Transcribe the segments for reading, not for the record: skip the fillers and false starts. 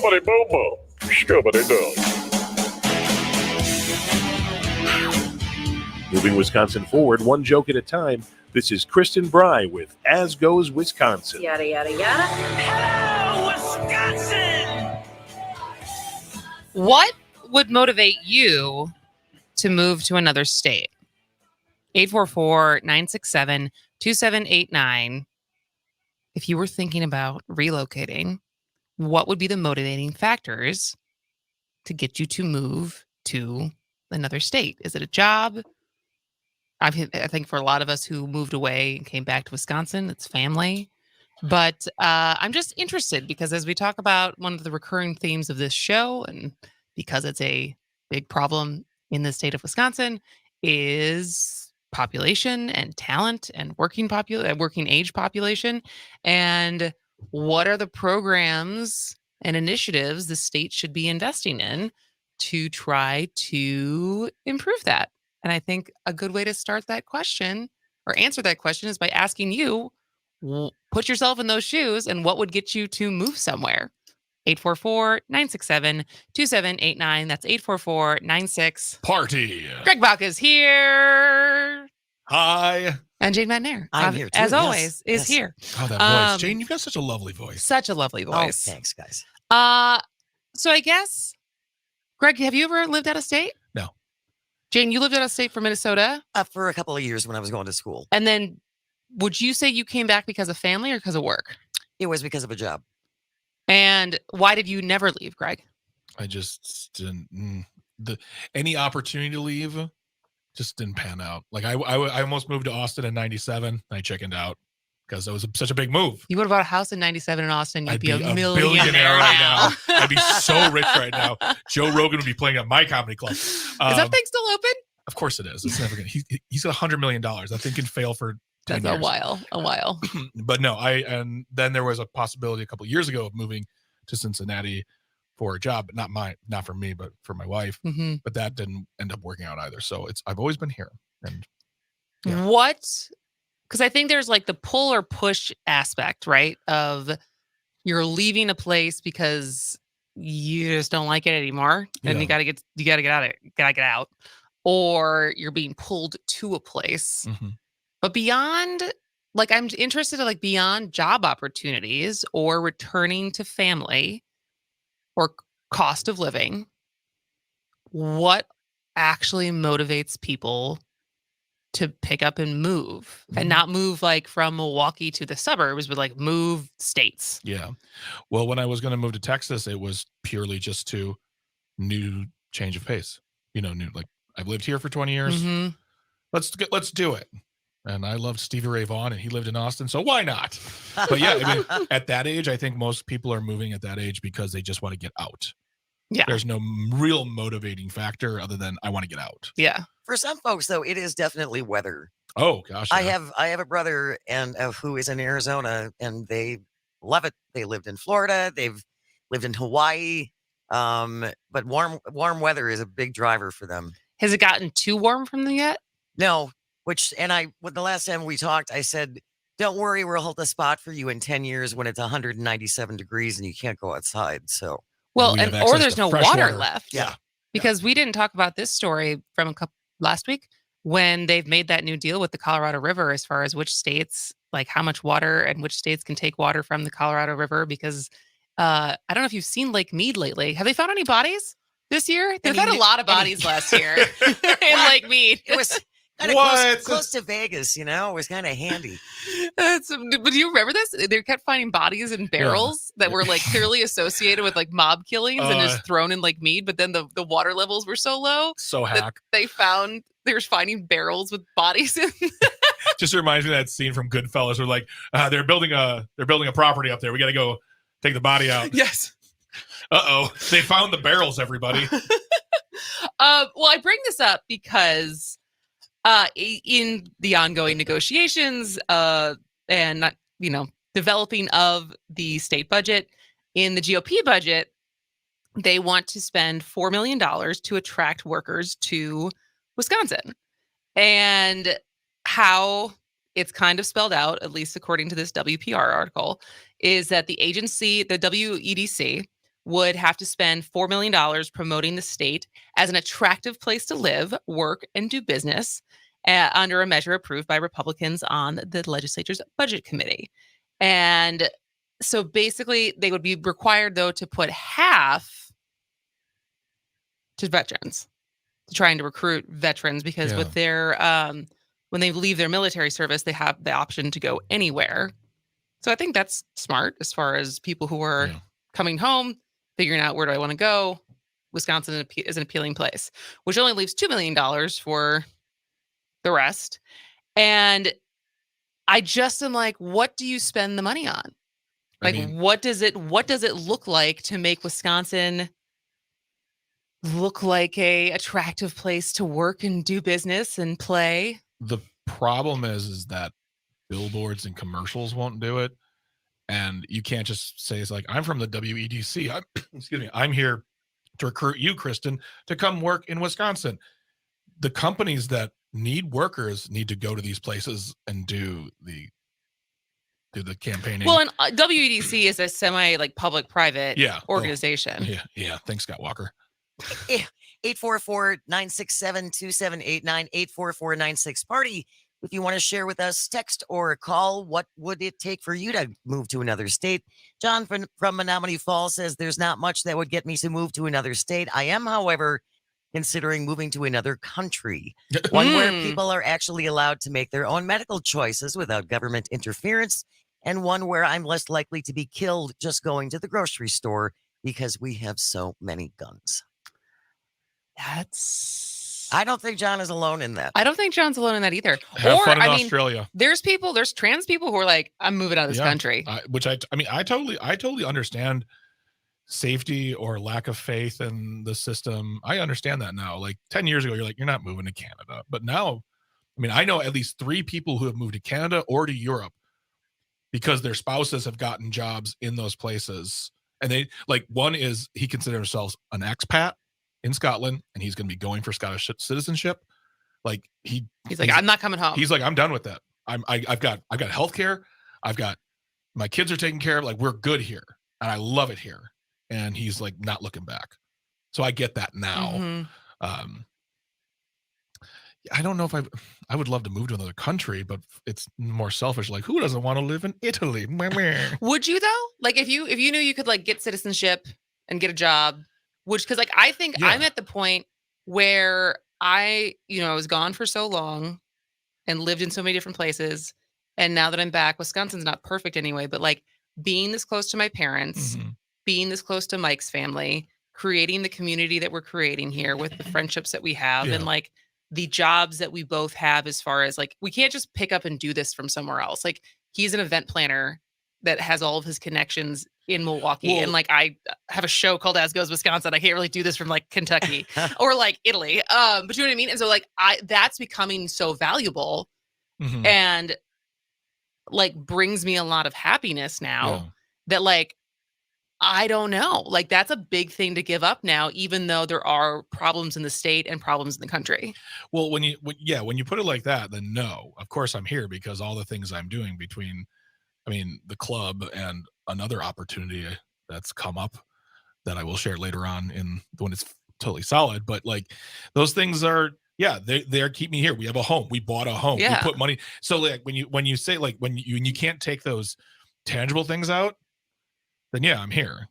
Skibbity boom boom. Skibbity doo. Moving Wisconsin forward, one joke at a time. This is Kristen Bry with As Goes Wisconsin. Yada, yada, yada. Hello, Wisconsin! What would motivate you to move to another state? 844-967-2789. If you were thinking about relocating, what would be the motivating factors to get you to move to another state? Is it a job? I think for a lot of us who moved away and came back to Wisconsin, it's family. But I'm just interested because as we talk about one of the recurring themes of this show, and because it's a big problem in the state of Wisconsin, is population and talent and working age population. And what are the programs and initiatives the state should be investing in to try to improve that? And I think a good way to start that question or answer that question is by asking you, put yourself in those shoes and what would get you to move somewhere? 844-967-2789. That's 844-96. Party. Greg Bach is here. Hi. And Jane McNair, I'm here too, as yes, always, is yes. here. Oh, that voice. Jane, you've got such a lovely voice. Such a lovely voice. Oh, thanks, guys. So I guess, Greg, have you ever lived out of state? No. Jane, you lived out of state from Minnesota? For a couple of years when I was going to school. And then would you say you came back because of family or because of work? It was because of a job. And why did you never leave, Greg? I just didn't. Any opportunity to leave just didn't pan out. Like I almost moved to Austin in '97. I chickened out because it was such a big move. You would have bought a house in '97 in Austin. You'd I'd be a billionaire right now. I'd be so rich right now. Joe Rogan would be playing at my comedy club. Is that thing still open? Of course it is. It's never gonna. He's got $100 million. That thing can fail for 10 That's years. a while. But no, and then there was a possibility a couple of years ago of moving to Cincinnati for a job, but not for me, but for my wife. Mm-hmm. But that didn't end up working out either. So I've always been here. And yeah. What? Because I think there's like the pull or push aspect, right? Of you're leaving a place because you just don't like it anymore, and Yeah. you gotta get out of it, gotta get out, or you're being pulled to a place. Mm-hmm. But beyond, like, I'm interested in like beyond job opportunities or returning to family or cost of living, what actually motivates people to pick up and move and not move like from Milwaukee to the suburbs, but like move states? Yeah. Well, when I was going to move to Texas, it was purely just to new change of pace. New, like I've lived here for 20 years. Mm-hmm. Let's do it. And I loved Stevie Ray Vaughan, and he lived in Austin, so why not? But yeah, I mean, at that age, I think most people are moving at that age because they just want to get out. Yeah. There's no real motivating factor other than I want to get out. Yeah. For some folks, though, it is definitely weather. Oh gosh, I yeah. have a brother and who is in Arizona, and they love it. They lived in Florida. They've lived in Hawaii. But warm weather is a big driver for them. Has it gotten too warm from them yet? No. When the last time we talked, I said, don't worry, we'll hold a spot for you in 10 years when it's 197 degrees and you can't go outside. So, Well, we have or access there's to no fresh water water. left. yeah. Because we didn't talk about this story from last week when they've made that new deal with the Colorado River as far as which states, like how much water and which states can take water from the Colorado River. Because I don't know if you've seen Lake Mead lately. Have they found any bodies this year? They've had a lot of bodies last year in Lake Mead. It was kind of close to Vegas, It was kind of handy. But do you remember this? They kept finding bodies in barrels that were like clearly associated with like mob killings and just thrown in Lake Mead. But then the water levels were so low So that hack. they were finding barrels with bodies in. Just reminds me of that scene from Goodfellas where like they're building a property up there. We got to go take the body out. Yes. Uh-oh. They found the barrels, everybody. Well, I bring this up because in the ongoing negotiations and not, developing of the state budget, in the GOP budget, they want to spend $4 million to attract workers to Wisconsin. And how it's kind of spelled out, at least according to this WPR article, is that the agency, the WEDC, would have to spend $4 million promoting the state as an attractive place to live, work, and do business under a measure approved by Republicans on the legislature's budget committee. And so basically, they would be required, though, to put half to veterans, to trying to recruit veterans, because Yeah. with their when they leave their military service, they have the option to go anywhere. So I think that's smart as far as people who are Yeah. coming home, figuring out where do I want to go. Wisconsin is an appealing place, which only leaves $2 million for the rest. And I just am like, what do you spend the money on? I Like, mean, what does it look like to make Wisconsin look like a attractive place to work and do business and play? the problem is that billboards and commercials won't do it. And you can't just say, it's like, I'm from the WEDC. Excuse me. I'm here to recruit you, Kristen, to come work in Wisconsin. The companies that need workers need to go to these places and do the campaigning. Well, and WEDC is a semi like public private Yeah. Oh, organization. yeah. Thanks, Scott Walker. 844-967-2789, 844-96-PARTY. If you want to share with us, text or call, what would it take for you to move to another state? John from Menominee Falls says there's not much that would get me to move to another state. I am, however, considering moving to another country, one where people are actually allowed to make their own medical choices without government interference, and one where I'm less likely to be killed just going to the grocery store because we have so many guns. I don't think John is alone in that. I don't think John's alone in that either. Have fun in I mean, Australia. there's trans people who are like, I'm moving out of this Yeah. country. I totally understand safety or lack of faith in the system. I understand that now. Like 10 years ago, you're like, you're not moving to Canada. But now, I mean, I know at least 3 people who have moved to Canada or to Europe because their spouses have gotten jobs in those places. And they like, one is he considers himself an expat in Scotland, and he's going to be going for Scottish citizenship. Like he's like, I'm not coming home. He's like, I'm done with that. I've got healthcare. I've got my kids are taken care of. Like, we're good here, and I love it here. And he's like, not looking back. So I get that now. Mhm. I don't know if I would love to move to another country, but it's more selfish. Like, who doesn't want to live in Italy? Would you though? Like, if you knew you could like get citizenship and get a job, because like I think Yeah. I'm at the point where I was gone for so long and lived in so many different places, and now that I'm back, Wisconsin's not perfect anyway, but like being this close to my parents, Mhm. being this close to Mike's family, creating the community that we're creating here with the friendships that we have, Yeah. and like the jobs that we both have, as far as like we can't just pick up and do this from somewhere else. Like, he's an event planner that has all of his connections in Milwaukee, Well- and like I have a show called As Goes Wisconsin. I can't really do this from like Kentucky or like Italy, but you know what I mean. And so like that's becoming so valuable Mhm. and like brings me a lot of happiness now Yeah. that like I don't know, like that's a big thing to give up now, even though there are problems in the state and problems in the country. Well, when you put it like that, then no, of course I'm here because all the things I'm doing between, I mean, the club and another opportunity that's come up that I will share later on when it's totally solid. But like those things are, yeah, they're keep me here. We have a home. We bought a home. Yeah. We put money. So like when you say like when you can't take those tangible things out, then yeah, I'm here.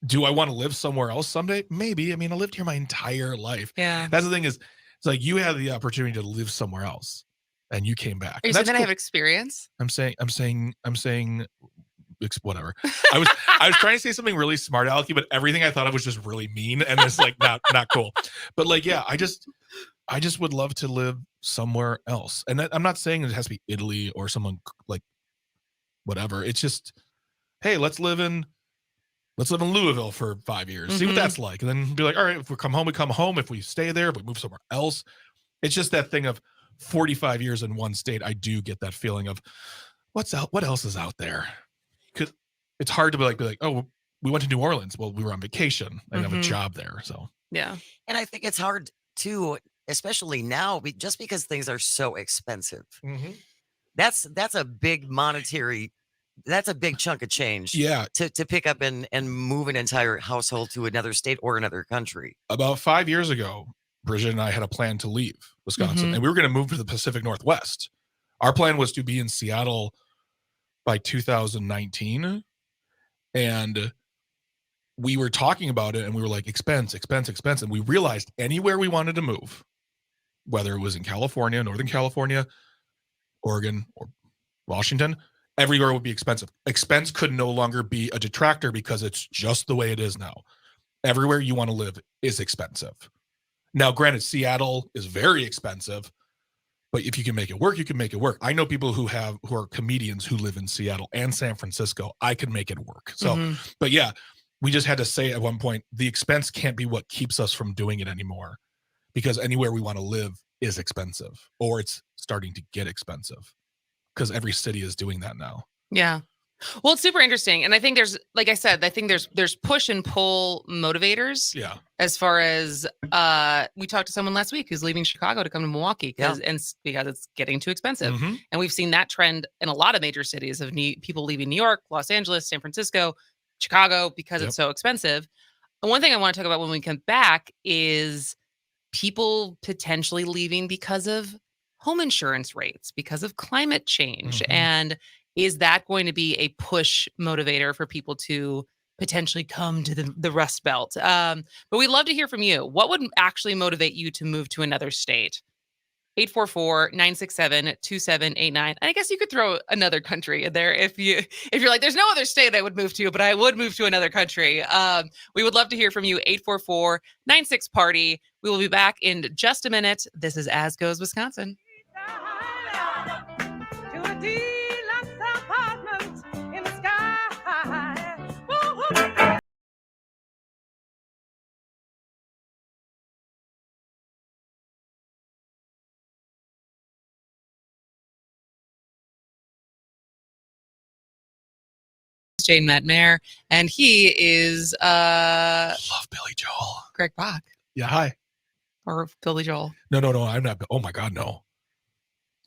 Do I want to live somewhere else someday? Maybe. I mean, I lived here my entire life. Yeah. That's the thing is, it's like you had the opportunity to live somewhere else, and you came back. Are you And saying that's that I cool. have experience? I'm saying, whatever. I was trying to say something really smart, Alecky, but everything I thought of was just really mean, and it's like not cool. But like, yeah, I just would love to live somewhere else, and I'm not saying it has to be Italy or someone like whatever. It's just, hey, let's live in Louisville for 5 years, see what Mhm. that's like, and then be like, all right, if we come home, we come home. If we stay there, we move somewhere else. It's just that thing of 45 years in one state. I do get that feeling of what else is out there? Because it's hard to be like, oh, we went to New Orleans. Well, we were on vacation and have a Mhm. job there. So Yeah. And I think it's hard too, especially now, just because things are so expensive. That's a big monetary that's a big chunk of change. Yeah, To pick up and move an entire household to another state or another country. about 5 years ago, Bridget and I had a plan to leave Wisconsin, Mhm. and we were going to move to the Pacific Northwest. Our plan was to be in Seattle by 2019, and we were talking about it, and we were like, expense. And we realized anywhere we wanted to move, whether it was in California, Northern California, Oregon, or Washington, everywhere would be expensive. Expense could no longer be a detractor because it's just the way it is now. Everywhere you want to live is expensive. Now, granted, Seattle is very expensive, but if you can make it work, you can make it work. I know people who are comedians who live in Seattle and San Francisco. I can make it work. So, Mhm. but yeah, we just had to say at one point, the expense can't be what keeps us from doing it anymore, because anywhere we want to live is expensive, or it's starting to get expensive, because every city is doing that now. Yeah. Well, it's super interesting. And I think there's, like I said, I think there's push and pull motivators Yeah. as far as we talked to someone last week who's leaving Chicago to come to Milwaukee because it's getting too expensive. Mhm. And we've seen that trend in a lot of major cities of people leaving New York, Los Angeles, San Francisco, Chicago because it's so expensive. And one thing I want to talk about when we come back is people potentially leaving because of home insurance rates, because of climate change. Mhm. And is that going to be a push motivator for people to potentially come to the Rust Belt? But we'd love to hear from you. What would actually motivate you to move to another state? 844-967-2789. And I guess you could throw another country in there if you're like, there's no other state I would move to, but I would move to another country. We would love to hear from you. 844-96-PARTY. We will be back in just a minute. This is As Goes Wisconsin. To a deluxe apartment in the sky. Woo-hoo. Jane Metmare, and he is Love Billy Joel. Greg Bach Yeah. Hi. or Billy Joel. No. I'm not. Oh my God, no.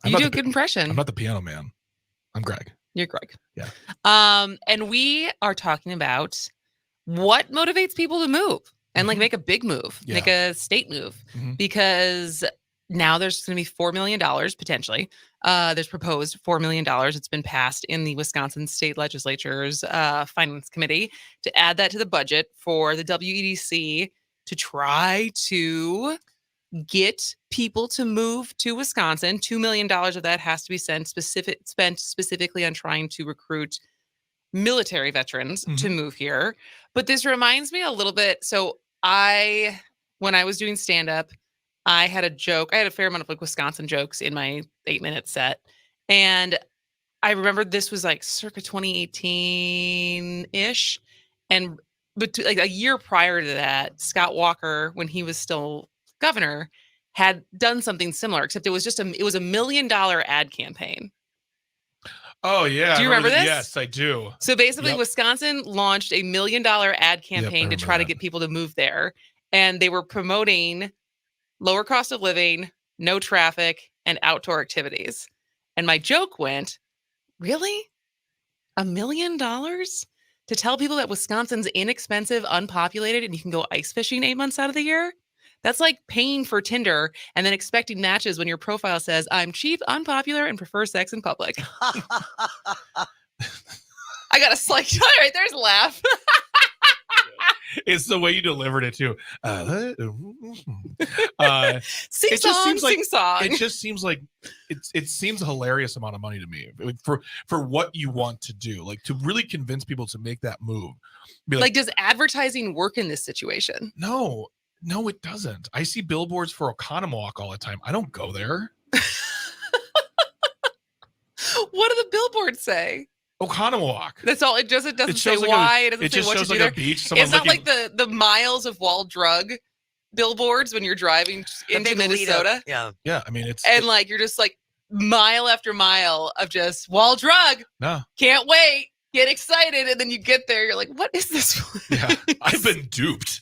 I'm You not do a the- good impression. I'm not the piano man. I'm Greg. You're Greg. Yeah. And we are talking about what motivates people to move and like Mhm. make a big move, Yeah. make a state move, Mhm. because now there's going to be $4 million potentially. There's proposed $4 million. It's been passed in the Wisconsin State Legislature's Finance Committee to add that to the budget for the WEDC to try to get people to move to Wisconsin. $2 million of that has to be spent specifically on trying to recruit military veterans to move here. But this reminds me a little bit. So when I was doing stand-up, I had a joke. I had a fair amount of like Wisconsin jokes in my 8-minute set. And I remember this was like circa 2018-ish. And like a year prior to that, Scott Walker, when he was still governor, had done something similar, except it was just it was $1 million ad campaign. Oh yeah. Do you I remember that. this? Yes, I do. So basically, Yep. Wisconsin launched $1 million ad campaign to remember try to that. get people to move there. And they were promoting lower cost of living, no traffic, and outdoor activities. And my joke went, really? $1 million to tell people that Wisconsin's inexpensive, unpopulated, and you can go ice fishing 8 months out of the year? That's like paying for Tinder and then expecting matches when your profile says, I'm cheap, unpopular, and prefer sex in public. I got a slight, all right, there's a laugh. It's the way you delivered it too. Sing It just song, seems like- sing song. It just seems like it seems a hilarious amount of money to me for what you want to do, like to really convince people to make that move. Be Like, does advertising work in this situation? no, it doesn't. I see billboards for Oconomowoc all the time. I don't go there. What do the billboards say? Oconomowoc. That's all. It doesn't say shows like why. It doesn't It say just what shows to like do a there. beach. Someone It's not looking, like the miles of wall drug billboards when you're driving The into big lead up. Minnesota, Yeah. yeah. I mean, it's and like you're just like mile after mile of just wall drug. no. Can't wait. Get excited, and then you get there. You're like, what is this? Yeah, I've been duped.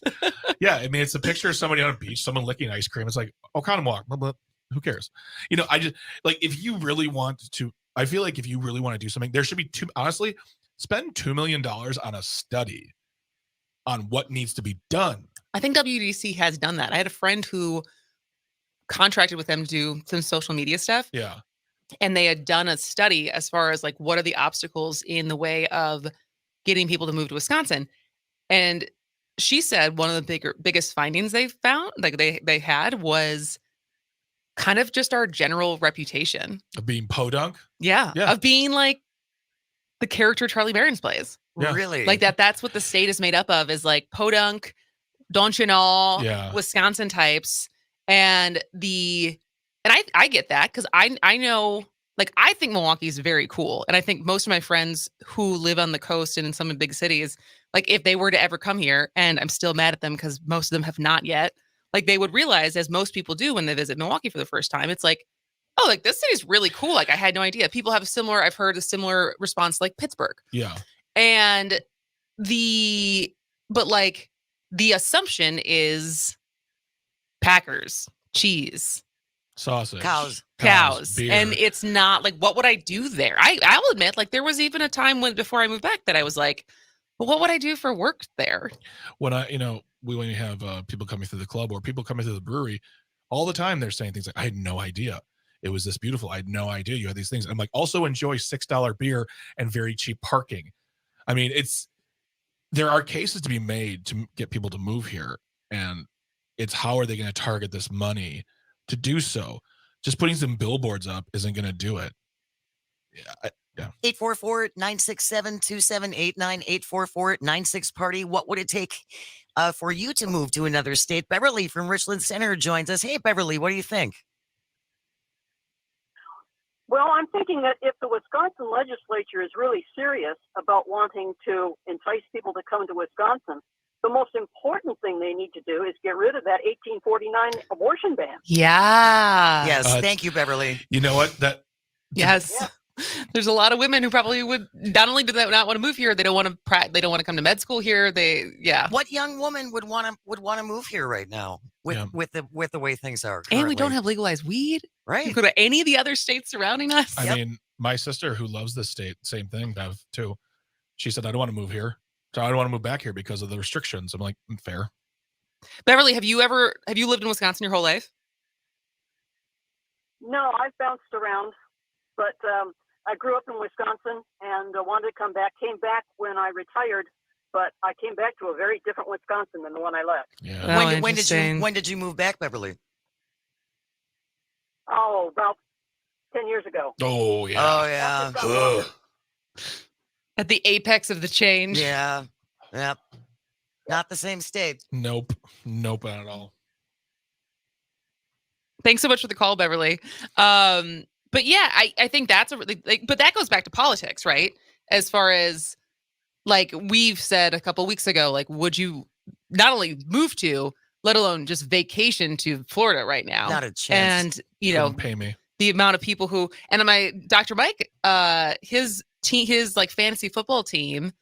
Yeah, I mean, it's a picture of somebody on a beach, someone licking ice cream. It's like Oconomowoc. Blah, blah. Who cares? You know, I just like if you really want to I feel like if you really want to do something, there should be honestly, spend $2 million on a study on what needs to be done. I think WDC has done that. I had a friend who contracted with them to do some social media stuff. Yeah. And they had done a study as far as like what are the obstacles in the way of getting people to move to Wisconsin. And she said one of the biggest findings they found, like they had, was kind of just our general reputation. Of being podunk. Yeah. Yeah. Of being like the character Charlie Barron's plays. Yeah. Really? Like that's what the state is made up of, is like podunk, don't you know, Yeah. Wisconsin types. And I get that, because I know, like, I think Milwaukee is very cool. And I think most of my friends who live on the coast and in some of the big cities, like if they were to ever come here, and I'm still mad at them because most of them have not yet, like they would realize, as most people do when they visit Milwaukee for the first time, it's like, oh, like this city's really cool. Like I had no idea. People have I've heard a similar response like Pittsburgh. Yeah. And but like the assumption is Packers, cheese, Sausage. Cows. Beer. and it's not like, what would I do there? I will admit, like there was even a time before I moved back that I was like, well, what would I do for work there? When when you have people coming through the club or people coming through the brewery, all the time they're saying things like, I had no idea it was this beautiful. I had no idea you had these things. I'm like, also enjoy $6 beer and very cheap parking. I mean, there are cases to be made to get people to move here, and it's how are they going to target this money to do so? Just putting some billboards up isn't going to do it. Yeah. 844-967-2789, 844-96-PARTY. What would it take for you to move to another state? Beverly from Richland Center joins us. Hey, Beverly, what do you think? Well, I'm thinking that if the Wisconsin legislature is really serious about wanting to entice people to come to Wisconsin, the most important thing they need to do is get rid of that 1849 abortion ban. Yeah. Yes, thank you, Beverly. You know what? Yes. Yeah. There's a lot of women who probably would, not only do they not want to move here, they don't want to come to med school here. What young woman would want to move here right now with the way things are currently? And we don't have legalized weed. Right. You go to any of the other states surrounding us. I mean, my sister who loves this state, same thing, Bev, too. She said, I don't want to move here. So I don't want to move back here because of the restrictions. I'm like, fair. Beverly, have you lived in Wisconsin your whole life? No, I've bounced around, but I grew up in Wisconsin and wanted to come back. Came back when I retired, but I came back to a very different Wisconsin than the one I left. Yeah. Oh, When did you move back, Beverly? Oh, about 10 years ago. Oh, yeah. Oh, yeah. Ugh. At the apex of the change. Yeah. Yep. Not the same state. Nope. Nope at all. Thanks so much for the call, Beverly. But yeah, I think that's but that goes back to politics, right? As far as like we've said a couple weeks ago, like, would you not only move to, let alone just vacation to Florida right now? Not a chance. And Couldn't pay me. the amount of people who, and my Dr. Mike, his like fantasy football team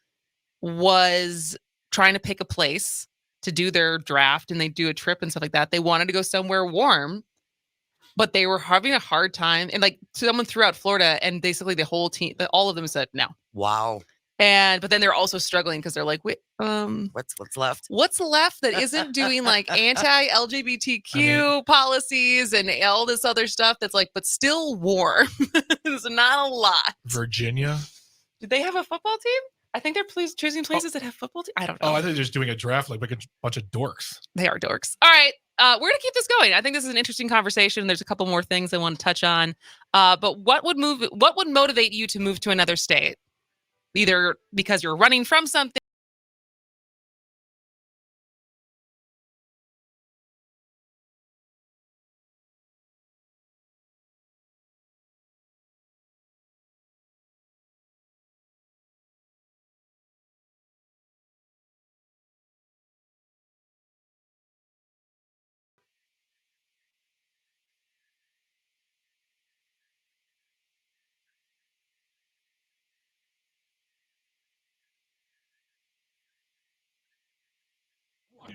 was trying to pick a place to do their draft, and they do a trip and stuff like that. They wanted to go somewhere warm, but they were having a hard time. And like someone threw out Florida, and basically the whole team, all of them said no. Wow. But then they're also struggling because they're like, wait, What's left? what's left that isn't doing like anti-LGBTQ policies and all this other stuff that's like, but still warm. There's not a lot. Virginia? Did they have a football team? I think they're choosing places that have football team. I don't know. Oh, I think they're just doing a draft like a bunch of dorks. They are dorks. All right. We're going to keep this going. I think this is an interesting conversation. There's a couple more things I want to touch on. But what would motivate you to move to another state? Either because you're running from something.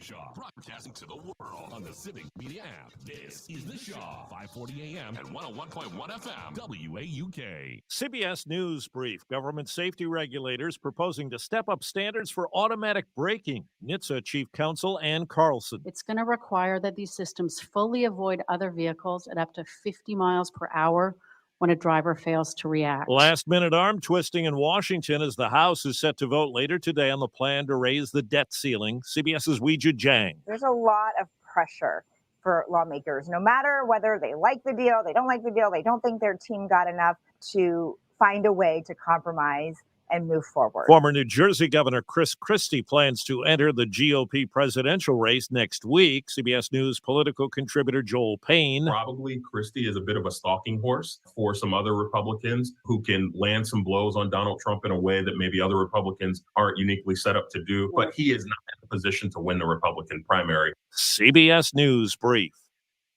Shaw, broadcasting to the world on the Civic Media app. This is The Shaw, 540 AM and 101.1 FM, WAUK. CBS News Brief. Government safety regulators proposing to step up standards for automatic braking. NHTSA Chief Counsel Ann Carlson. It's going to require that these systems fully avoid other vehicles at up to 50 miles per hour when a driver fails to react. Last-minute arm twisting in Washington as the House is set to vote later today on the plan to raise the debt ceiling. CBS's Weijia Jiang. There's a lot of pressure for lawmakers, no matter whether they like the deal, they don't like the deal, they don't think their team got enough, to find a way to compromise and move forward. Former New Jersey Governor Chris Christie plans to enter the GOP presidential race next week. CBS News political contributor Joel Payne. Probably Christie is a bit of a stalking horse for some other Republicans who can land some blows on Donald Trump in a way that maybe other Republicans aren't uniquely set up to do. But he is not in a position to win the Republican primary. CBS News Brief.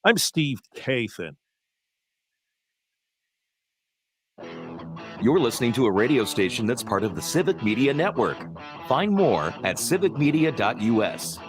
I'm Steve Kathan. You're listening to a radio station that's part of the Civic Media Network. Find more at civicmedia.us.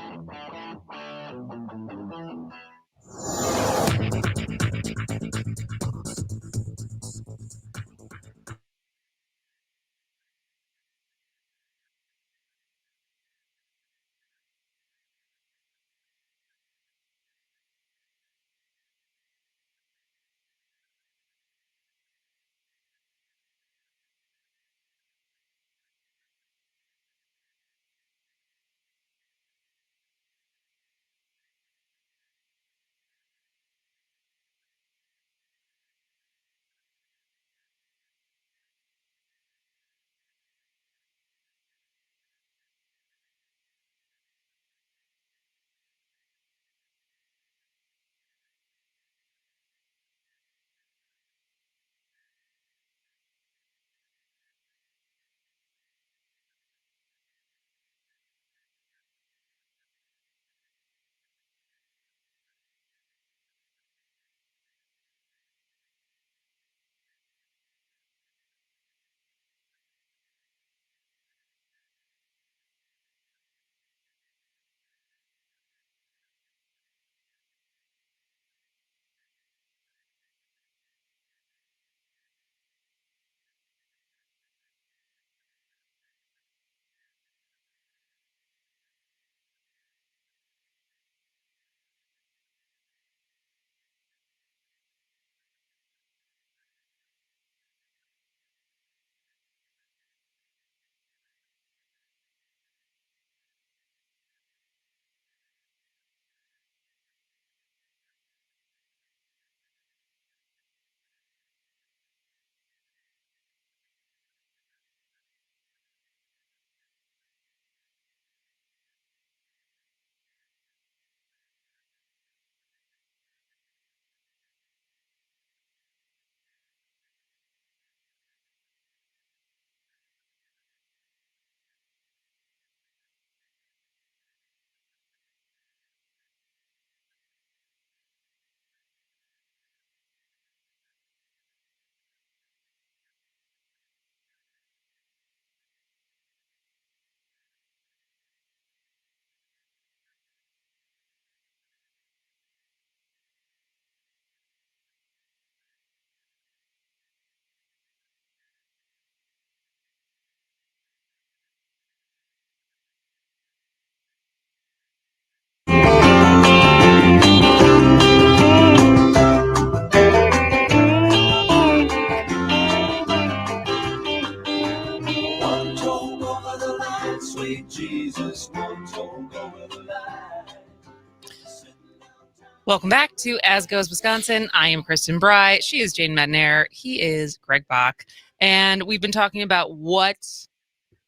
Welcome back to As Goes Wisconsin. I am Kristen Bry. She is Jane Mednair. He is Greg Bach. And we've been talking about what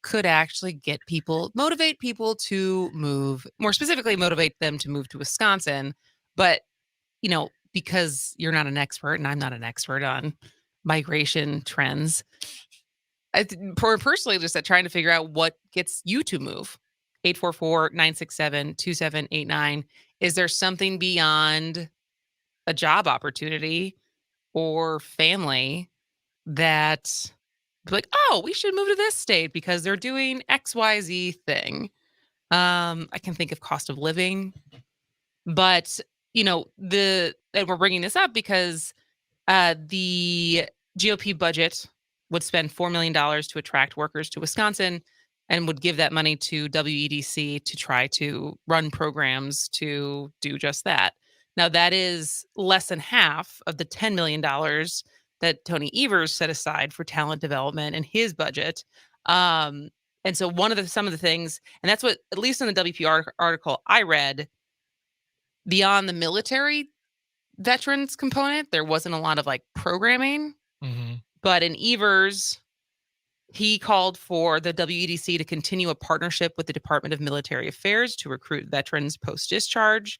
could actually get people, motivate people to move, more specifically, motivate them to move to Wisconsin. But, you know, because you're not an expert and I'm not an expert on migration trends, personally, just trying to figure out what gets you to move. 844-967-2789. Is there something beyond a job opportunity or family that, like, oh, we should move to this state because they're doing XYZ thing? I can think of cost of living, but and we're bringing this up because the GOP budget would spend $4 million to attract workers to Wisconsin and would give that money to WEDC to try to run programs to do just that. Now, that is less than half of the $10 million that Tony Evers set aside for talent development in his budget. And so some of the things, and that's what, at least in the WP article I read, beyond the military veterans component, there wasn't a lot of like programming. Mm-hmm. But in Evers, he called for the WEDC to continue a partnership with the Department of Military Affairs to recruit veterans post-discharge,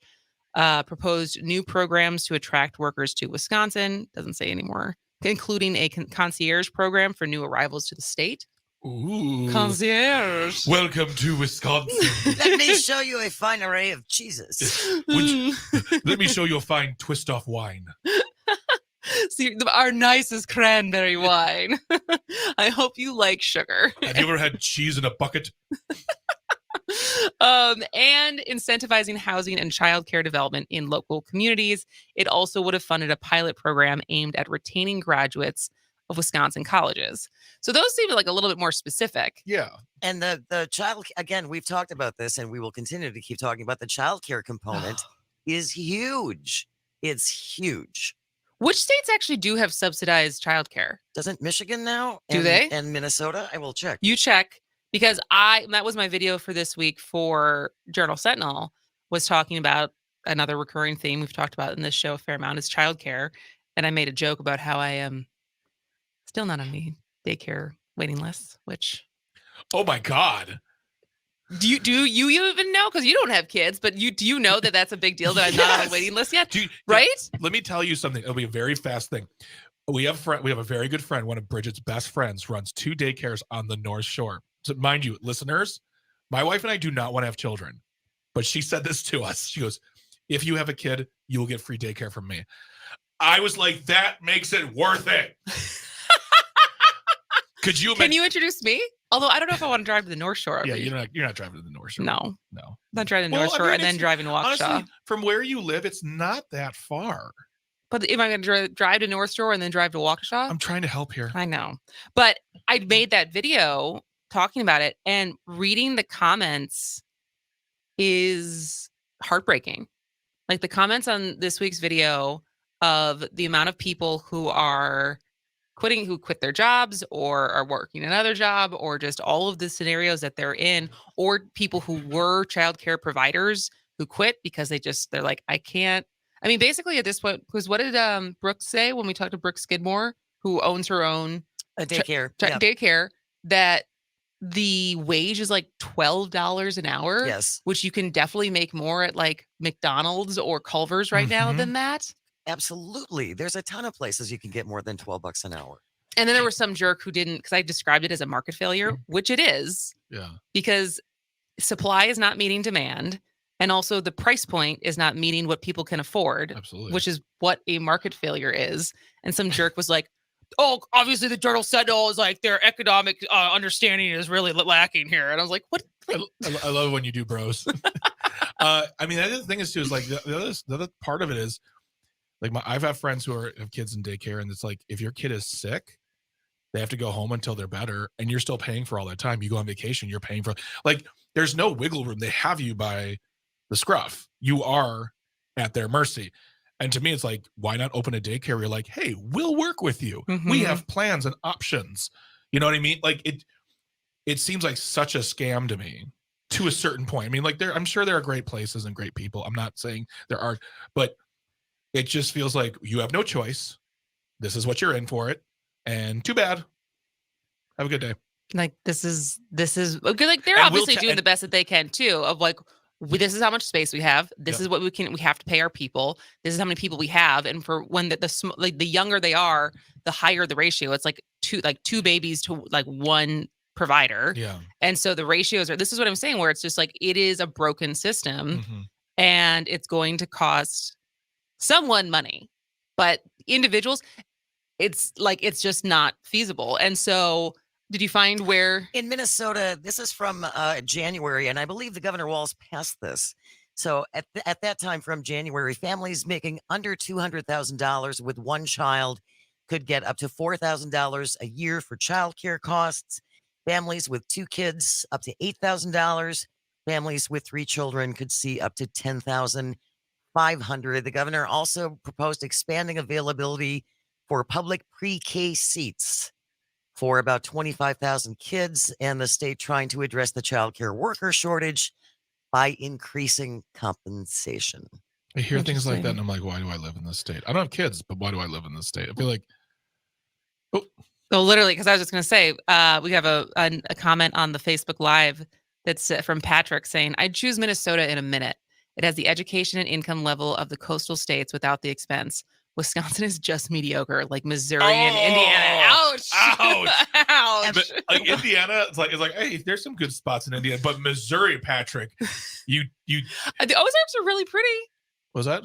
proposed new programs to attract workers to Wisconsin, doesn't say anymore, including a concierge program for new arrivals to the state. Ooh. Concierge. Welcome to Wisconsin. Let me show you a fine array of cheeses. Let me show you a fine twist-off wine. See, our nicest cranberry wine. I hope you like sugar. Have you ever had cheese in a bucket? And incentivizing housing and childcare development in local communities. It also would have funded a pilot program aimed at retaining graduates of Wisconsin colleges. So those seem like a little bit more specific. Yeah. And the child, again, we've talked about this and we will continue to keep talking about the childcare component is huge. It's huge. Which states actually do have subsidized childcare? Doesn't Michigan now? Do they? And Minnesota? I will check. You check, because that was my video for this week for Journal Sentinel, was talking about another recurring theme we've talked about in this show a fair amount is childcare. And I made a joke about how I am still not on the daycare waiting list, which... Oh my God. Do you even know? Because you don't have kids, but do you know that that's a big deal that I'm not on the waiting list yet? Right? Let me tell you something. It'll be a very fast thing. We have a very good friend. One of Bridget's best friends runs 2 daycares on the North Shore. So mind you, listeners, my wife and I do not want to have children, but she said this to us. She goes, if you have a kid, you will get free daycare from me. I was like, that makes it worth it. Could you imagine? Can you introduce me? Although I don't know if I want to drive to the North Shore. Yeah, you're not driving to the North Shore. No. No. Not driving to the North Shore and then driving to Waukesha. Honestly, from where you live, it's not that far. But am I going to drive to North Shore and then drive to Waukesha? I'm trying to help here. I know. But I made that video talking about it, and reading the comments is heartbreaking. Like the comments on this week's video of the amount of people who are who quit their jobs or are working another job, or just all of the scenarios that they're in, or people who were childcare providers who quit because they're like, I can't. I mean, basically at this point, because what did Brooke say when we talked to Brooke Skidmore, who owns her own daycare, daycare, that the wage is like $12 an hour. Yes. Which you can definitely make more at like McDonald's or Culver's right now than that. Absolutely. There's a ton of places you can get more than $12 an hour. And then there was some jerk who didn't, because I described it as a market failure, which it is. Yeah. Because supply is not meeting demand. And also the price point is not meeting what people can afford. Absolutely. Which is what a market failure is. And some jerk was like, oh, obviously the Journal Sentinel is like their economic understanding is really lacking here. And I was like, what? I love when you do bros. I mean, the other thing is too, is like the other part of it is, like I've had friends who have kids in daycare, and it's like, if your kid is sick, they have to go home until they're better, and you're still paying for all that time. You go on vacation, you're paying for, like, there's no wiggle room. They have you by the scruff. You are at their mercy. And to me, it's like, why not open a daycare where you're like, hey, we'll work with you. We have plans and options. You know what I mean? Like it seems like such a scam to me to a certain point. I mean, like I'm sure there are great places and great people. I'm not saying there are, but it just feels like you have no choice. This is what you're in for it. And too bad. Have a good day. Like this is okay. Like they're obviously doing the best that they can too, of like, this is how much space we have. This is what we have to pay our people. This is how many people we have. And for when the younger they are, the higher the ratio. It's like two babies to like one provider. Yeah. And so the ratios this is what I'm saying, where it's just like, it is a broken system and it's going to cost someone money, but individuals, it's just not feasible. And so Did you find where? In Minnesota, this is from January, and I believe the Governor Walz passed this. So at that time, from January, families making under $200,000 with one child could get up to $4,000 a year for childcare costs. Families with 2 kids, up to $8,000. Families with 3 children could see up to $10,500. The governor also proposed expanding availability for public pre-K seats for about 25,000 kids, and the state trying to address the child care worker shortage by increasing compensation. I hear things like that, Interesting. and I'm like, why do I live in this state? I don't have kids, but why do I live in this state? I feel like, So literally, because I was just going to say, we have a comment on the Facebook Live that's from Patrick saying, "I'd choose Minnesota in a minute. It has the education and income level of the coastal states without the expense. Wisconsin is just mediocre, like Missouri and Indiana. Ouch! Ouch! Ouch! But, like Indiana, it's like, hey, there's some good spots in Indiana, but Missouri, Patrick, you The Ozarks are really pretty. was that?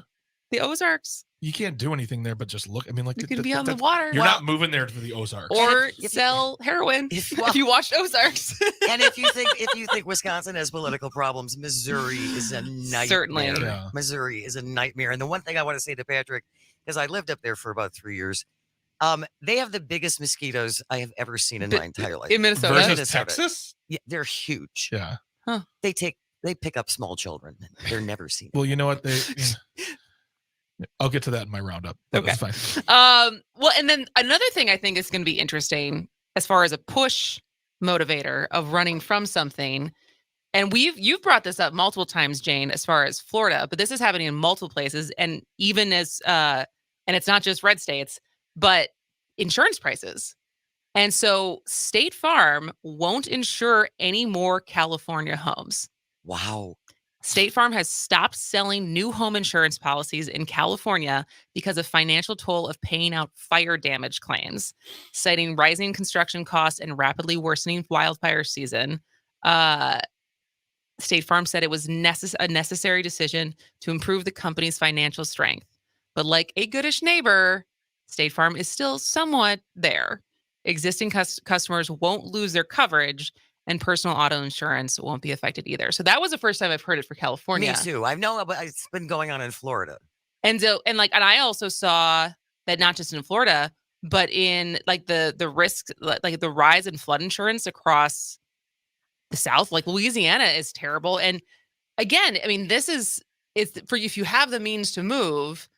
The Ozarks. You can't do anything there, but just look. I mean, like You can be on the water. You're not moving there to the Ozarks. Or if sell heroin if you watched Ozarks. And if you think Wisconsin has political problems, Missouri is a nightmare. Certainly. Yeah. Missouri is a nightmare. And the one thing I want to say to Patrick, because I lived up there for about 3 years, they have the biggest mosquitoes I have ever seen in my entire life. In Minnesota? Versus Minnesota. Texas? Yeah, they're huge. Yeah. They pick up small children. They're never seen. Well, you know what? I'll get to that in my roundup. Okay. That's fine. Well, and then another thing I think is going to be interesting as far as a push motivator of running from something. And you've brought this up multiple times, Jane, as far as Florida, but this is happening in multiple places. And even as, and it's not just red states, but insurance prices. And so State Farm won't insure any more California homes. Wow. State Farm has stopped selling new home insurance policies in California because of financial toll of paying out fire damage claims, citing rising construction costs and rapidly worsening wildfire season. State Farm said it was a necessary decision to improve the company's financial strength. But like a goodish neighbor, State Farm is still somewhat there. Existing customers won't lose their coverage, and personal auto insurance won't be affected either. So that was the first time I've heard it for California. Me too. I know, but it's been going on in Florida. And I also saw that not just in Florida, but in like the risk, like the rise in flood insurance across the South, like Louisiana is terrible. And again, I mean, it's for if you have the means to move,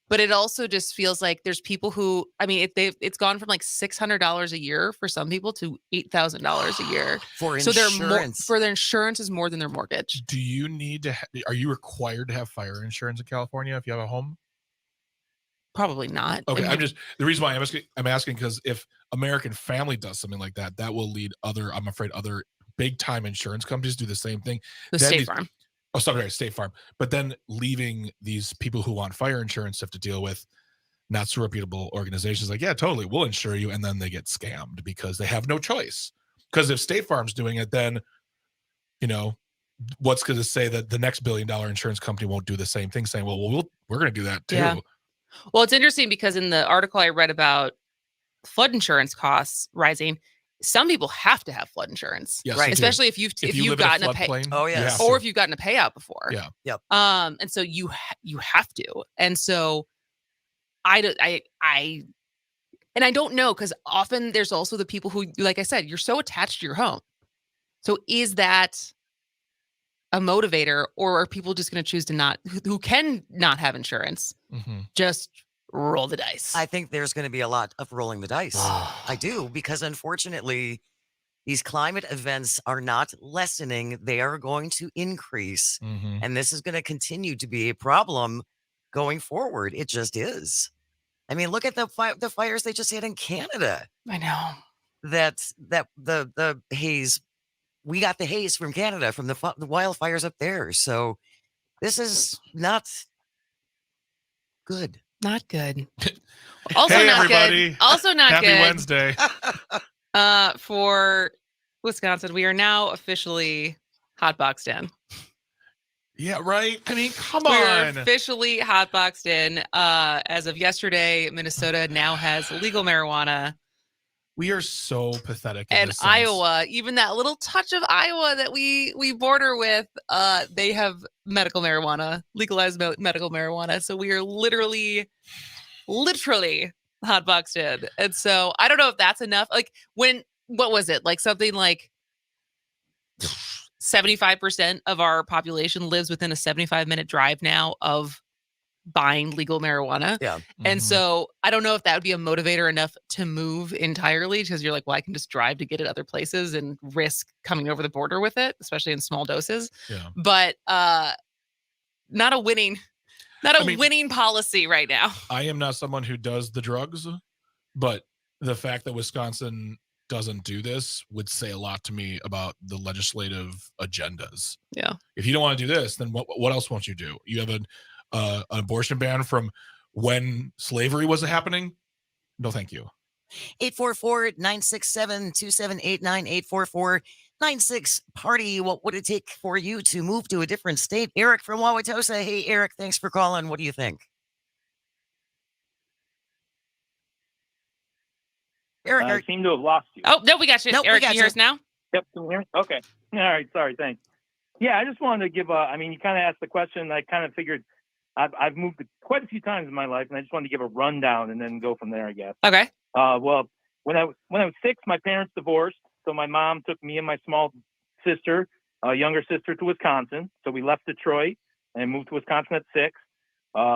but it also just feels like there's people who, I mean, it's gone from like $600 a year for some people to $8,000 a year For so insurance. their insurance is more than their mortgage. Do you need to? Are you required to have fire insurance in California if you have a home? Probably not. Okay, I mean, the reason why I'm asking because if American Family does something like that, that will lead other big time insurance companies do the same thing. the They have State these- Farm. Oh, sorry, State Farm. But then leaving these people who want fire insurance have to deal with not so reputable organizations like, yeah, totally, we'll insure you. And then they get scammed because they have no choice. Because if State Farm's doing it, then, what's going to say that the next $1 billion insurance company won't do the same thing, saying, well, we're going to do that too. Yeah. Well, it's interesting because in the article I read about flood insurance costs rising, some people have to have flood insurance, Yes, Right. they do. especially if you've live gotten in a a pay, floodplain, Oh, you yes. have or to. if you've gotten a payout before. Yeah. Yep. And so you have to. And so I don't know, because often there's also the people who, like I said, you're so attached to your home. So is that a motivator, or are people just going to choose to not, who can not have insurance, Mhm. just roll the dice? I think there's going to be a lot of rolling the dice. I do, because unfortunately, these climate events are not lessening. They are going to increase. Mhm. And this is going to continue to be a problem going forward. It just is. I mean, look at the fires they just had in Canada. I know. That the haze, we got the haze from Canada, from the wildfires up there. So this is not good. Not good. Also Hey, not everybody. good. Also not Happy good. Wednesday. For Wisconsin, we are now officially hotboxed in. Yeah, right. I mean, come We're on. officially hotboxed in. As of yesterday, Minnesota now has legal marijuana. We are so pathetic. In And this sense. Iowa, even that little touch of Iowa that we border with, they have medical marijuana, legalized medical marijuana. So we are literally hotboxed in. And so I don't know if that's enough. Like what was it? Like something like 75% of our population lives within a 75-minute drive now of buying legal marijuana. Yeah. And Mhm. so I don't know if that would be a motivator enough to move entirely, because you're like, well, I can just drive to get it other places and risk coming over the border with it, especially in small doses. Yeah. But not a winning winning policy right now. I am not someone who does the drugs, but the fact that Wisconsin doesn't do this would say a lot to me about the legislative agendas. Yeah. If you don't want to do this, then what else won't you do? You have an abortion ban from when slavery was happening? No, thank you. 844-967-2789, 844-96-PARTY. What would it take for you to move to a different state? Eric from Wauwatosa. Hey, Eric, thanks for calling. What do you think? Eric, I seem to have lost you. Oh, no, we got you. Nope, we Eric, got can you hear you. us now? Yep, can you hear me? Okay. All right, sorry, thanks. Yeah, I just wanted to give I mean, you kind of asked the question. I kind of figured I've moved quite a few times in my life, and I just wanted to give a rundown and then go from there, I guess. Okay. Well, when I was 6, my parents divorced, so my mom took me and my small sister, younger sister, to Wisconsin. So we left Detroit and moved to Wisconsin at 6.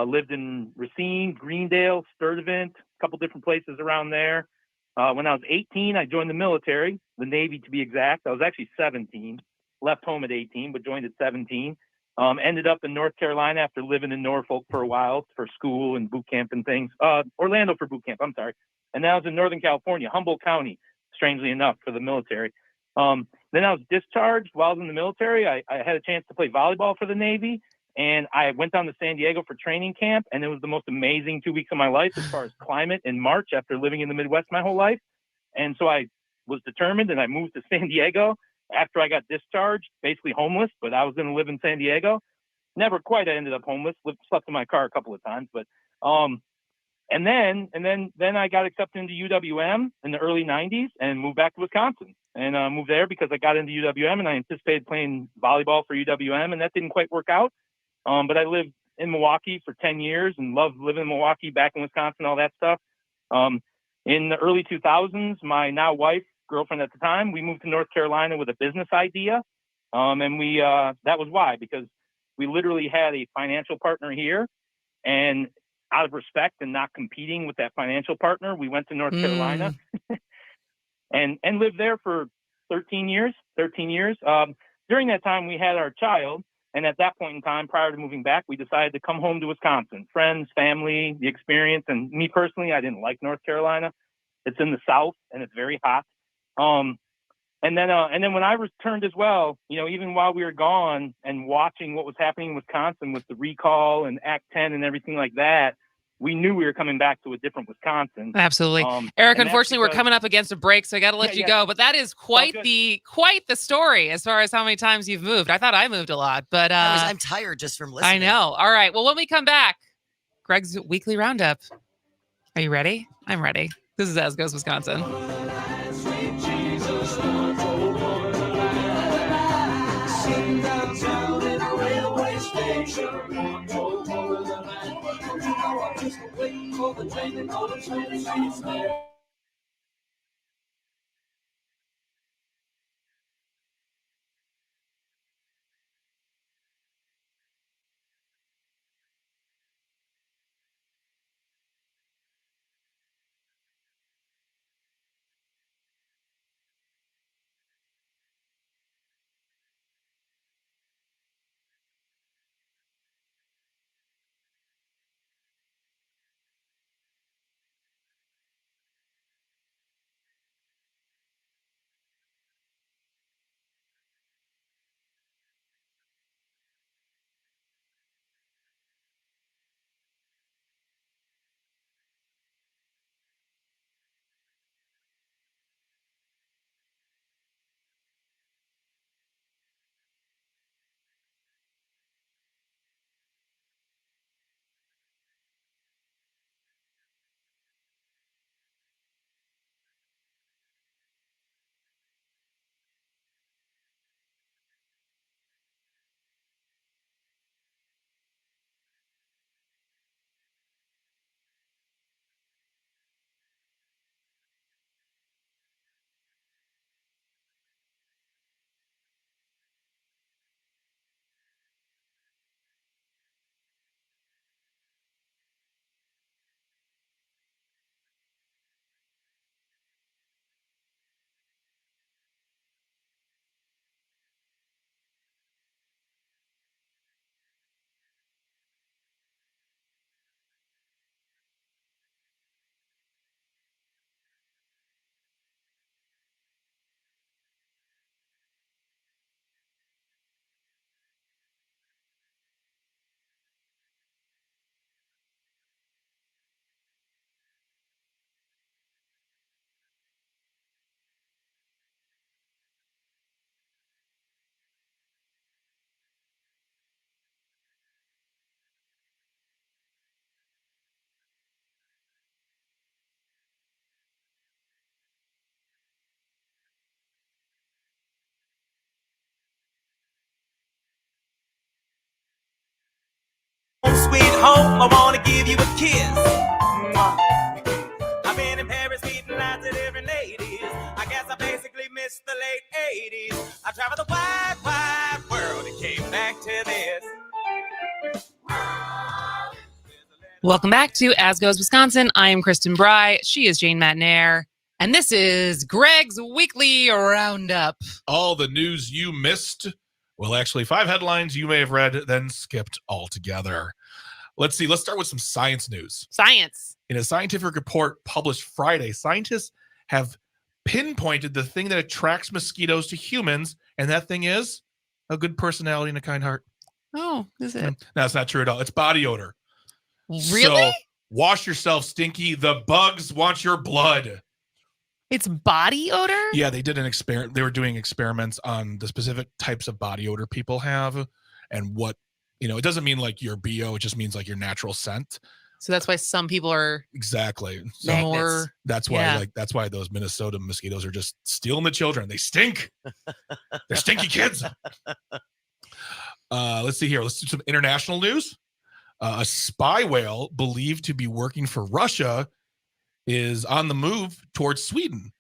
Lived in Racine, Greendale, Sturtevant, a couple different places around there. When I was 18, I joined the military, the Navy to be exact. I was actually 17, left home at 18, but joined at 17. Ended up in North Carolina after living in Norfolk for a while for school and boot camp and things. Orlando for boot camp, I'm sorry. And then I was in Northern California, Humboldt County, strangely enough, for the military. Then I was discharged while I was in the military. I had a chance to play volleyball for the Navy, and I went down to San Diego for training camp, and it was the most amazing 2 weeks of my life as far as climate in March after living in the Midwest my whole life. And so I was determined, and I moved to San Diego after I got discharged, basically homeless, but I was going to live in San Diego. Never quite ended up homeless, slept in my car a couple of times, but and then I got accepted into UWM in the early 90s and moved back to Wisconsin and moved there because I got into UWM and I anticipated playing volleyball for UWM, and that didn't quite work out. But I lived in Milwaukee for 10 years and loved living in Milwaukee, back in Wisconsin, all that stuff. In the early 2000s, my now wife, girlfriend at the time, we moved to North Carolina with a business idea. And we that was why, because we literally had a financial partner here, and out of respect and not competing with that financial partner, we went to North Carolina and lived there for 13 years. During that time, we had our child. And at that point in time, prior to moving back, we decided to come home to Wisconsin. Friends, family, the experience. And me personally, I didn't like North Carolina. It's in the South and it's very hot. And then when I returned as well, even while we were gone and watching what was happening in Wisconsin with the recall and Act 10 and everything like that, we knew we were coming back to a different Wisconsin. Absolutely. Eric, and that's unfortunately, we're because- coming up against a break, so I got to let you go. But that is quite the story as far as how many times you've moved. I thought I moved a lot, but I'm tired just from listening. I know. All right. Well, when we come back, Greg's weekly roundup. Are you ready? I'm ready. This is As Goes Wisconsin. home, I wanna give you a kiss. I've been in Paris meeting lots of different ladies. I guess I basically missed the late 80s. I traveled the wide, wide world and came back to this. Welcome back to As Goes Wisconsin. I am Kristen Bry. She is Jane Matnair. And this is Greg's Weekly Roundup. All the news you missed. Well, actually, 5 headlines you may have read, then skipped altogether. Let's see. Let's start with some science news. Science. In a scientific report published Friday, scientists have pinpointed the thing that attracts mosquitoes to humans, and that thing is a good personality and a kind heart. Oh, is it? No, that's not true at all. It's body odor. Really? So, wash yourself, Stinky. The bugs want your blood. It's body odor? Yeah, they did an experiment. They were doing experiments on the specific types of body odor people have, and what, it doesn't mean like your BO, it just means like your natural scent. So that's why some people are exactly so more. That's why that's why those Minnesota mosquitoes are just stealing the children. They stink. They're stinky kids. Let's see here. Let's do some international news. A spy whale believed to be working for Russia is on the move towards Sweden.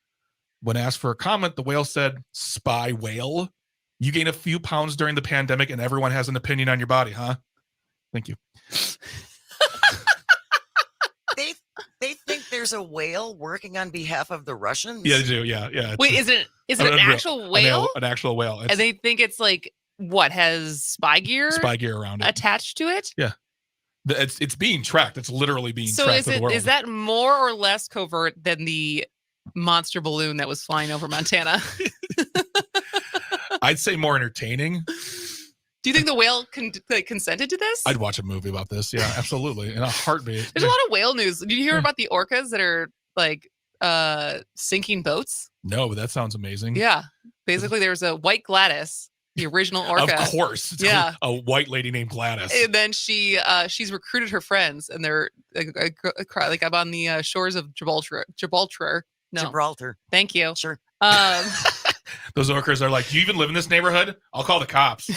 When asked for a comment, the whale said, "Spy whale, you gain a few pounds during the pandemic and everyone has an opinion on your body, huh?" Thank you. They think there's a whale working on behalf of the Russians? Yeah, they do. Yeah. Wait, is it an actual whale? An actual whale. And they think it's like, what, has spy gear around it attached to it? Yeah. It's being tracked. It's literally being tracked. So is that more or less covert than the monster balloon that was flying over Montana? I'd say more entertaining. Do you think the whale consented to this? I'd watch a movie about this. Yeah, absolutely. In a heartbeat. There's a lot of whale news. Did you hear about the orcas that are like sinking boats? No, but that sounds amazing. Yeah. Basically, there's a white Gladys, the original orca. Of course. It's yeah. A white lady named Gladys. And then she's recruited her friends, and they're like up on the shores of Gibraltar. No. Gibraltar. Thank you. Sure. Those orcas are like, "Do you even live in this neighborhood? I'll call the cops."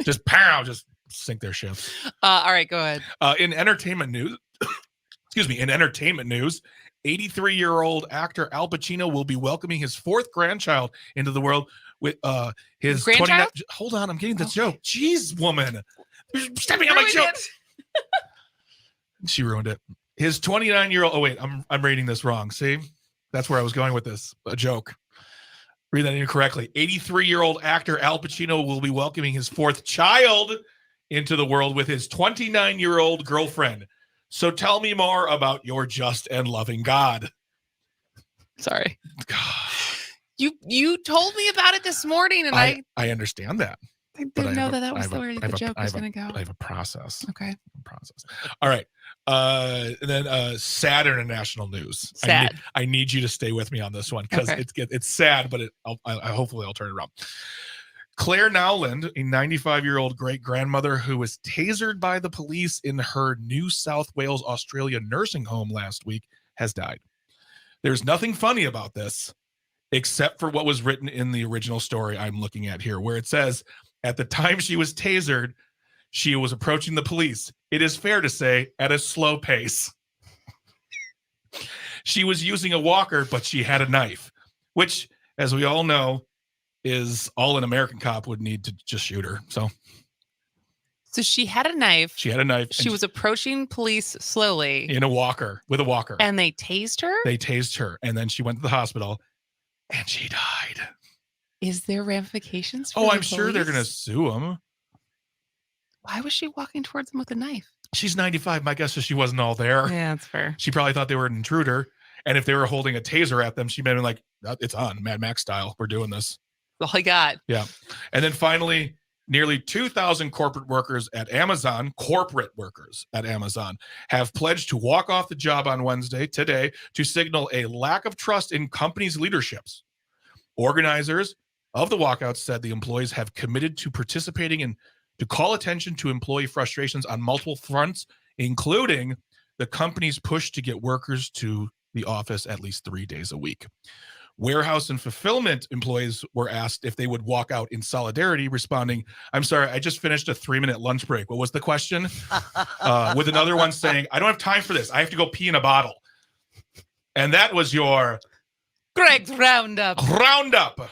Just sink their ships. All right, go ahead. In entertainment news, 83-year-old actor Al Pacino will be welcoming his 4th grandchild into the world with his 29. Hold on, I'm getting the joke. Jeez, woman. You're stepping on my joke. She ruined it. His 29-year-old. Oh, wait, I'm reading this wrong. See? That's where I was going with this. A joke. Read that incorrectly. 83-year-old actor Al Pacino will be welcoming his 4th child into the world with his 29-year-old girlfriend. So tell me more about your just and loving God. Sorry. You told me about it this morning, and I understand that. I didn't know that was where the joke was going to go. I have a process. Okay. All right. And then sad international news. Sad. I need you to stay with me on this one because it's sad, but hopefully I'll turn it around. Claire Nowland, a 95-year-old great-grandmother who was tasered by the police in her New South Wales, Australia nursing home last week, has died. There's nothing funny about this except for what was written in the original story I'm looking at here, where it says, at the time she was tasered, she was approaching the police. It is fair to say at a slow pace. She was using a walker, but she had a knife, which, as we all know, is all an American cop would need to just shoot her. So she had a knife. She had a knife. She was approaching police slowly. With a walker. And they tased her? They tased her. And then she went to the hospital and she died. Is there ramifications for I'm sure they're going to sue him. Why was she walking towards him with a knife? She's 95. My guess is she wasn't all there. Yeah, that's fair. She probably thought they were an intruder. And if they were holding a taser at them, she may have been like, it's on, Mad Max style. We're doing this. All I got. Yeah. And then finally, nearly 2,000 corporate workers at Amazon, have pledged to walk off the job on Wednesday, today, to signal a lack of trust in companies' leaderships. Organizers of the walkouts said the employees have committed to participating in to call attention to employee frustrations on multiple fronts, including the company's push to get workers to the office at least 3 days a week. Warehouse and fulfillment employees were asked if they would walk out in solidarity, responding, "I'm sorry, I just finished a 3-minute lunch break. What was the question?" With another one saying, "I don't have time for this. I have to go pee in a bottle." And that was your Greg's Roundup. Roundup.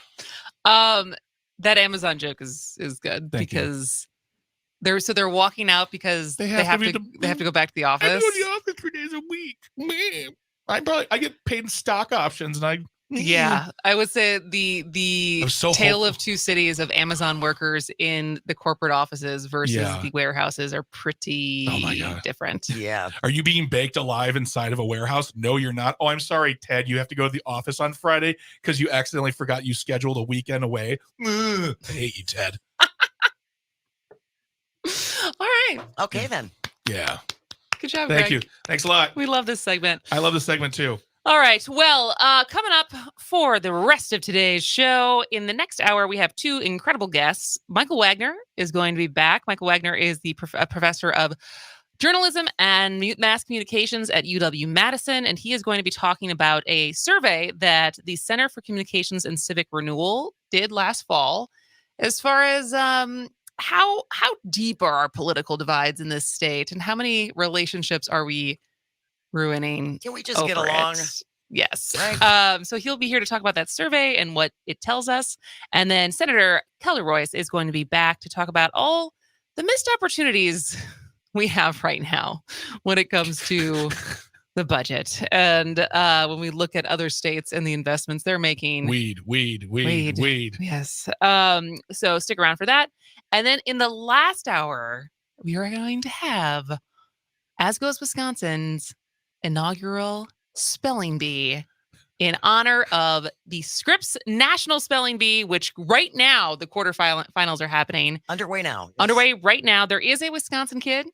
That Amazon joke is good Thank you. because they're walking out because they have to go back to the I office. go to the office 3 days a week. Man, I get paid in stock options, and Yeah, I would say the I'm so tale hopeful. of two cities of Amazon workers in the corporate offices versus Yeah. the warehouses are pretty Oh my God. different. Yeah. Are you being baked alive inside of a warehouse? No, you're not. Oh, I'm sorry, Ted. You have to go to the office on Friday because you accidentally forgot you scheduled a weekend away. Ugh, I hate you, Ted. All right. Okay, then. Yeah. Good job, Thank Greg. you. Thanks a lot. We love this segment. I love this segment too. All right. Well, coming up for the rest of today's show, in the next hour, we have two incredible guests. Michael Wagner is going to be back. Michael Wagner is the professor of journalism and mass communications at UW-Madison, and he is going to be talking about a survey that the Center for Communications and Civic Renewal did last fall, as far as how deep are our political divides in this state, and how many relationships are we ruining? Can we just get along? Yes. Right. So he'll be here to talk about that survey and what it tells us. And then Senator Kelly Royce is going to be back to talk about all the missed opportunities we have right now when it comes to the budget. And when we look at other states and the investments they're making. Weed. Yes. So stick around for that. And then in the last hour, we are going to have As Goes Wisconsin's inaugural spelling bee in honor of the Scripps National Spelling Bee, which right now the quarterfinals are happening. Underway now. Yes. Underway right now. There is a Wisconsin kid.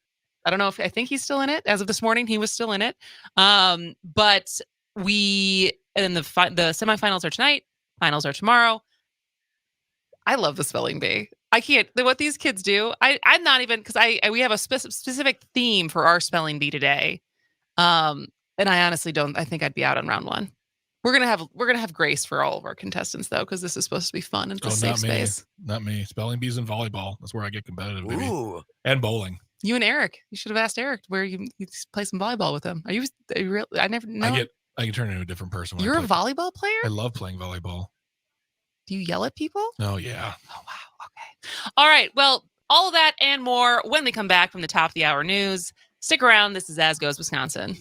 I think he's still in it. As of this morning, he was still in it. But the semifinals are tonight. Finals are tomorrow. I love the spelling bee. I can't. What these kids do. I'm not even, because we have a specific theme for our spelling bee today. And I honestly don't. I think I'd be out on round one. We're gonna have grace for all of our contestants though, because this is supposed to be fun and it's a safe space. Not me. Spelling bees and volleyball. That's where I get competitive. Baby. Ooh. And bowling. You and Eric. You should have asked Eric where you play some volleyball with him. Are you real? I never know. I can turn into a different person. You're a volleyball player? I love playing volleyball. Do you yell at people? Oh yeah. Oh wow. Okay. All right. Well, all of that and more when we come back from the top of the hour news. Stick around. This is As Goes Wisconsin.